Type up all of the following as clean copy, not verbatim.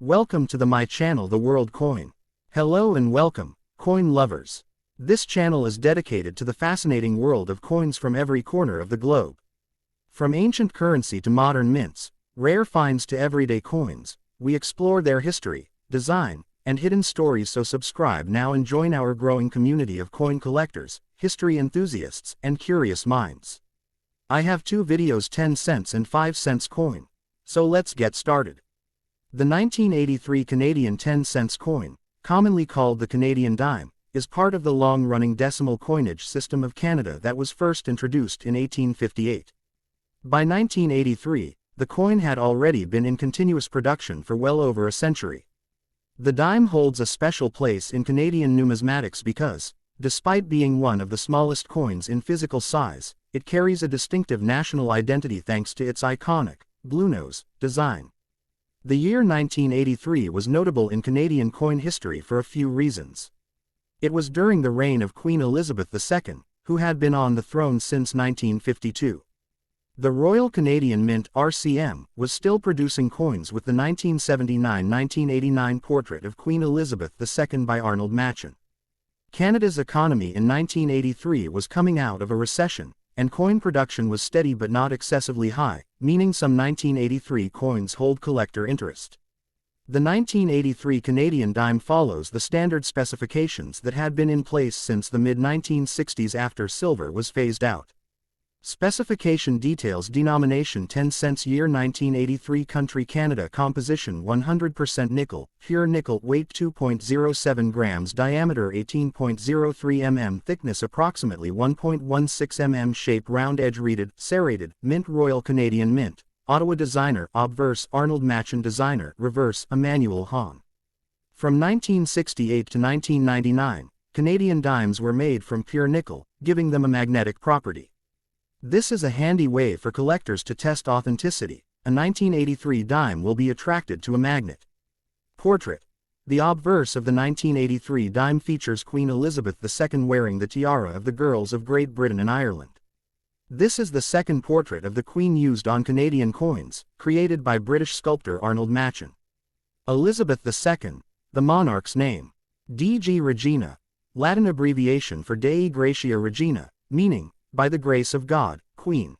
Welcome to my channel, The World Coin. Hello and welcome, coin lovers. This channel is dedicated to the fascinating world of coins from every corner of the globe. From ancient currency to modern mints, rare finds to everyday coins, we explore their history, design, and hidden stories. So subscribe now and join our growing community of coin collectors, history enthusiasts, and curious minds. I have two videos, 10 cents and 5 cents coin. So let's get started. The 1983 Canadian 10 cents coin, commonly called the Canadian dime, is part of the long-running decimal coinage system of Canada that was first introduced in 1858. By 1983, the coin had already been in continuous production for well over a century. The dime holds a special place in Canadian numismatics because, despite being one of the smallest coins in physical size, it carries a distinctive national identity thanks to its iconic, Bluenose, design. The year 1983 was notable in Canadian coin history for a few reasons. It was during the reign of Queen Elizabeth II, who had been on the throne since 1952. The Royal Canadian Mint (RCM) was still producing coins with the 1979-1989 portrait of Queen Elizabeth II by Arnold Machin. Canada's economy in 1983 was coming out of a recession, and coin production was steady but not excessively high, meaning some 1983 coins hold collector interest. The 1983 Canadian dime follows the standard specifications that had been in place since the mid-1960s after silver was phased out. Specification details: denomination 10 cents, year 1983, country Canada, composition 100% nickel, pure nickel, weight 2.07 grams, diameter 18.03 mm, thickness approximately 1.16 mm, shape round, edge reeded, serrated, mint, Royal Canadian Mint, Ottawa, designer obverse, Arnold Machin, designer reverse, Emmanuel Hahn. From 1968 to 1999, Canadian dimes were made from pure nickel, giving them a magnetic property. This is a handy way for collectors to test authenticity. A 1983 dime will be attracted to a magnet. Portrait. The obverse of the 1983 dime features Queen Elizabeth II wearing the tiara of the girls of Great Britain and Ireland. This is the second portrait of the Queen used on Canadian coins, created by British sculptor Arnold Machin. Elizabeth II, the monarch's name. DG Regina, Latin abbreviation for Dei Gratia Regina, meaning, by the grace of God, Queen.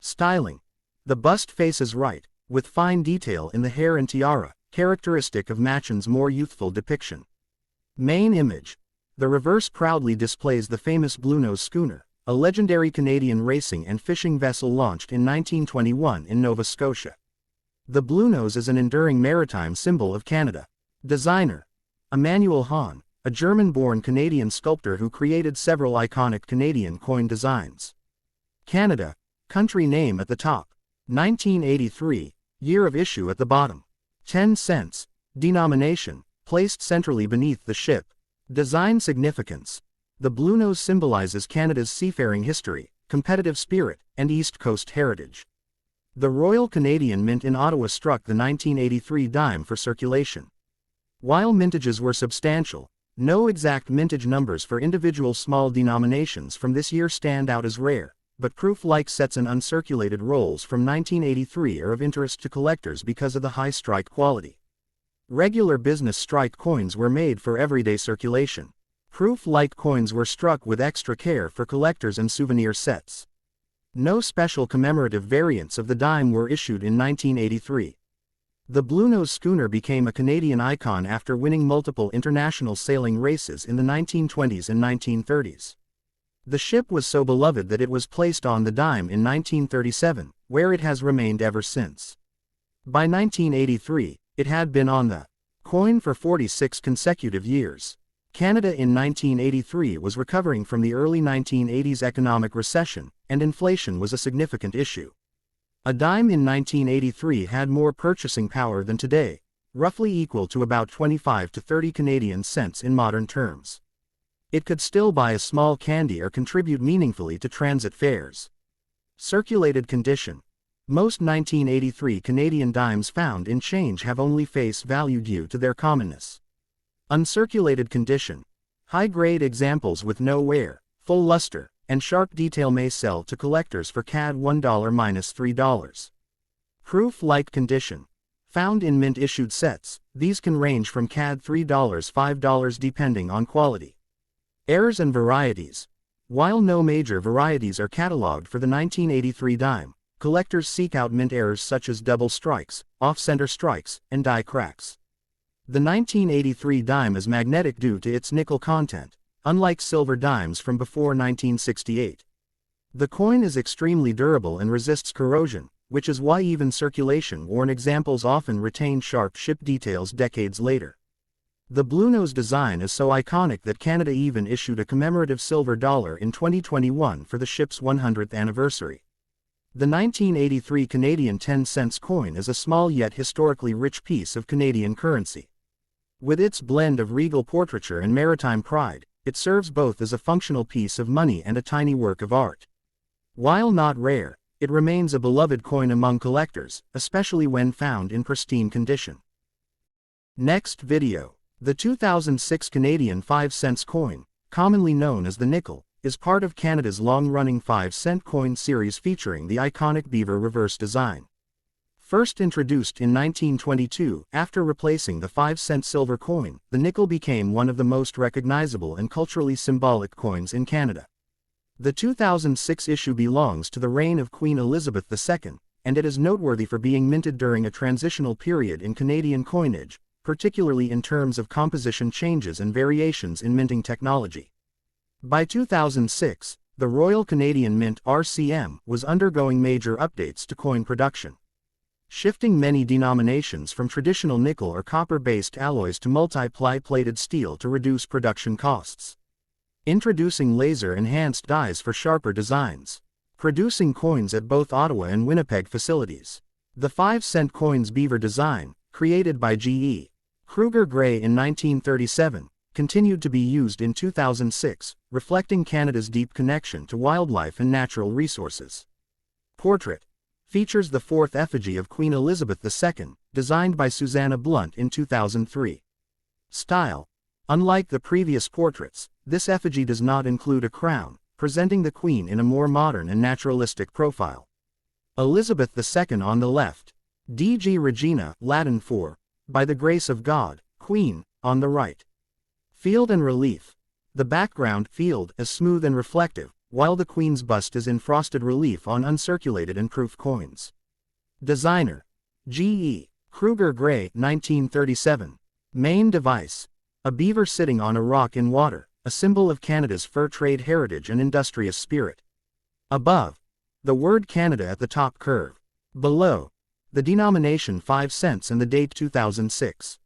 Styling. The bust faces right, with fine detail in the hair and tiara, characteristic of Machin's more youthful depiction. Main image. The reverse proudly displays the famous Bluenose schooner, a legendary Canadian racing and fishing vessel launched in 1921 in Nova Scotia. The Bluenose is an enduring maritime symbol of Canada. Designer. Emmanuel Hahn, a German-born Canadian sculptor who created several iconic Canadian coin designs. Canada, country name at the top. 1983, year of issue at the bottom. 10 cents, denomination, placed centrally beneath the ship. Design significance. The Bluenose symbolizes Canada's seafaring history, competitive spirit, and East Coast heritage. The Royal Canadian Mint in Ottawa struck the 1983 dime for circulation. While mintages were substantial, no exact mintage numbers for individual small denominations from this year stand out as rare, but proof-like sets and uncirculated rolls from 1983 are of interest to collectors because of the high strike quality. Regular business strike coins were made for everyday circulation. Proof-like coins were struck with extra care for collectors and souvenir sets. No special commemorative variants of the dime were issued in 1983. The Bluenose schooner became a Canadian icon after winning multiple international sailing races in the 1920s and 1930s. The ship was so beloved that it was placed on the dime in 1937, where it has remained ever since. By 1983, it had been on the coin for 46 consecutive years. Canada in 1983 was recovering from the early 1980s economic recession, and inflation was a significant issue. A dime in 1983 had more purchasing power than today, roughly equal to about 25 to 30 Canadian cents in modern terms. It could still buy a small candy or contribute meaningfully to transit fares. Circulated condition. Most 1983 Canadian dimes found in change have only face value due to their commonness. Uncirculated condition. High-grade examples with no wear, full luster, and sharp detail may sell to collectors for CAD $1 - $3. Proof-like condition. Found in mint-issued sets, these can range from CAD $3 $5 depending on quality. Errors and varieties. While no major varieties are catalogued for the 1983 dime, collectors seek out mint errors such as double strikes, off-center strikes, and die cracks. The 1983 dime is magnetic due to its nickel content, unlike silver dimes from before 1968. The coin is extremely durable and resists corrosion, which is why even circulation-worn examples often retain sharp ship details decades later. The Bluenose design is so iconic that Canada even issued a commemorative silver dollar in 2021 for the ship's 100th anniversary. The 1983 Canadian 10-cent coin is a small yet historically rich piece of Canadian currency. With its blend of regal portraiture and maritime pride, it serves both as a functional piece of money and a tiny work of art. While not rare, it remains a beloved coin among collectors, especially when found in pristine condition. Next video. The 2006 Canadian 5-cent coin, commonly known as the nickel, is part of Canada's long-running 5-cent coin series featuring the iconic Beaver reverse design. First introduced in 1922, after replacing the 5-cent silver coin, the nickel became one of the most recognizable and culturally symbolic coins in Canada. The 2006 issue belongs to the reign of Queen Elizabeth II, and it is noteworthy for being minted during a transitional period in Canadian coinage, particularly in terms of composition changes and variations in minting technology. By 2006, the Royal Canadian Mint (RCM) was undergoing major updates to coin production, shifting many denominations from traditional nickel or copper-based alloys to multi-ply plated steel to reduce production costs, introducing laser-enhanced dies for sharper designs, producing coins at both Ottawa and Winnipeg facilities. The 5-cent coin's Beaver design, created by G.E. Kruger-Gray in 1937, continued to be used in 2006, reflecting Canada's deep connection to wildlife and natural resources. Portrait features the fourth effigy of Queen Elizabeth II, designed by Susanna Blunt in 2003. Style. Unlike the previous portraits, this effigy does not include a crown, presenting the Queen in a more modern and naturalistic profile. Elizabeth II on the left. D.G. Regina, Latin for, by the grace of God, Queen, on the right. Field and relief. The background field is smooth and reflective, while the Queen's bust is in frosted relief on uncirculated and proof coins. Designer. G.E. Kruger-Gray, 1937. Main device. A beaver sitting on a rock in water, a symbol of Canada's fur trade heritage and industrious spirit. Above, the word Canada at the top curve. Below, the denomination 5 cents and the date 2006.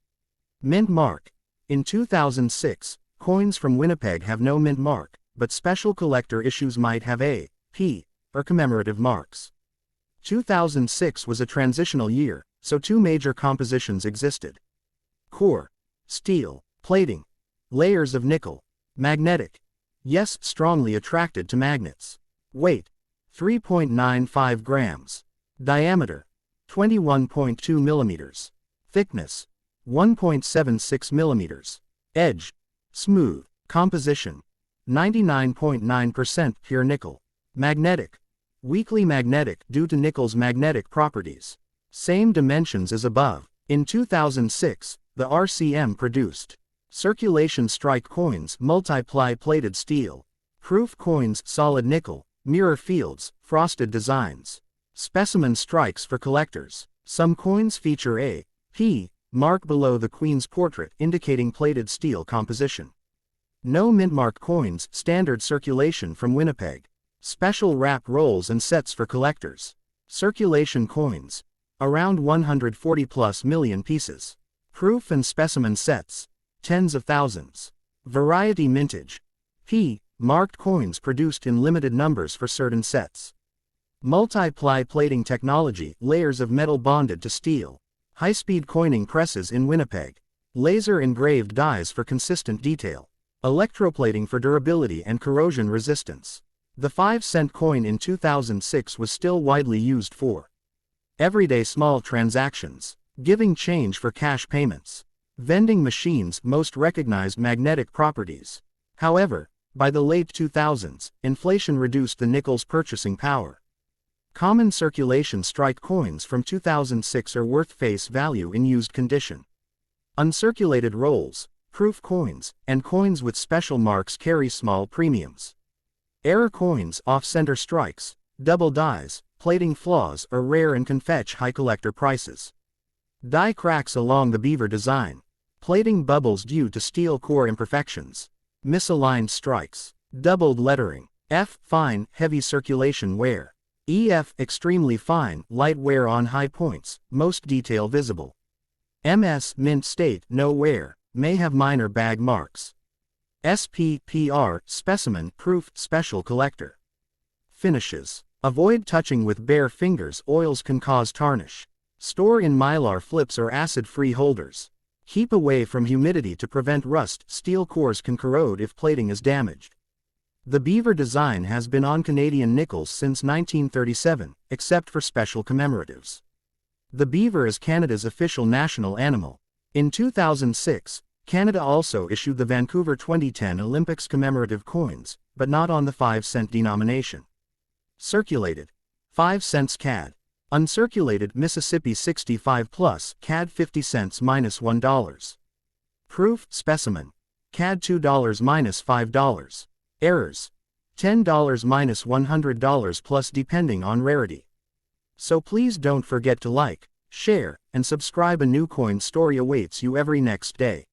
Mint mark. In 2006, coins from Winnipeg have no mint mark, but special collector issues might have A, P, or commemorative marks. 2006 was a transitional year, so two major compositions existed. Core. Steel. Plating. Layers of nickel. Magnetic. Yes, strongly attracted to magnets. Weight. 3.95 grams. Diameter. 21.2 millimeters. Thickness. 1.76 millimeters. Edge. Smooth. Composition. 99.9% pure nickel. Magnetic. Weakly magnetic due to nickel's magnetic properties. Same dimensions as above. In 2006, the RCM produced circulation strike coins, multi-ply plated steel, proof coins, solid nickel, mirror fields, frosted designs, specimen strikes for collectors. Some coins feature a P mark below the Queen's portrait indicating plated steel composition. No mint-mark coins, standard circulation from Winnipeg. Special wrap rolls and sets for collectors. Circulation coins. Around 140+ million pieces. Proof and specimen sets. Tens of thousands. Variety mintage. P marked coins produced in limited numbers for certain sets. Multi-ply plating technology, layers of metal bonded to steel. High-speed coining presses in Winnipeg. Laser engraved dies for consistent detail. Electroplating for durability and corrosion resistance. The 5-cent coin in 2006 was still widely used for everyday small transactions, giving change for cash payments. Vending machines most recognized magnetic properties. However, by the late 2000s, inflation reduced the nickel's purchasing power. Common circulation strike coins from 2006 are worth face value in used condition. Uncirculated rolls, proof coins, and coins with special marks carry small premiums. Error coins, off-center strikes, double dies, plating flaws are rare and can fetch high collector prices. Die cracks along the Beaver design. Plating bubbles due to steel core imperfections. Misaligned strikes. Doubled lettering. F. Fine, heavy circulation wear. EF. Extremely fine, light wear on high points, most detail visible. MS. Mint state, no wear, may have minor bag marks. SP. PR. Specimen, proof, special collector. Finishes. Avoid touching with bare fingers, oils can cause tarnish. Store in mylar flips or acid-free holders. Keep away from humidity to prevent rust, steel cores can corrode if plating is damaged. The Beaver design has been on Canadian nickels since 1937, except for special commemoratives. The beaver is Canada's official national animal. In 2006, Canada also issued the Vancouver 2010 Olympics commemorative coins, but not on the 5-cent denomination. Circulated. 5 cents CAD. Uncirculated Mississippi 65 plus, CAD 50 cents minus $1. Proof, specimen. CAD $2 minus $5. Errors. $10 minus $100 plus depending on rarity. So please don't forget to like, share, and subscribe. A new coin story awaits you every next day.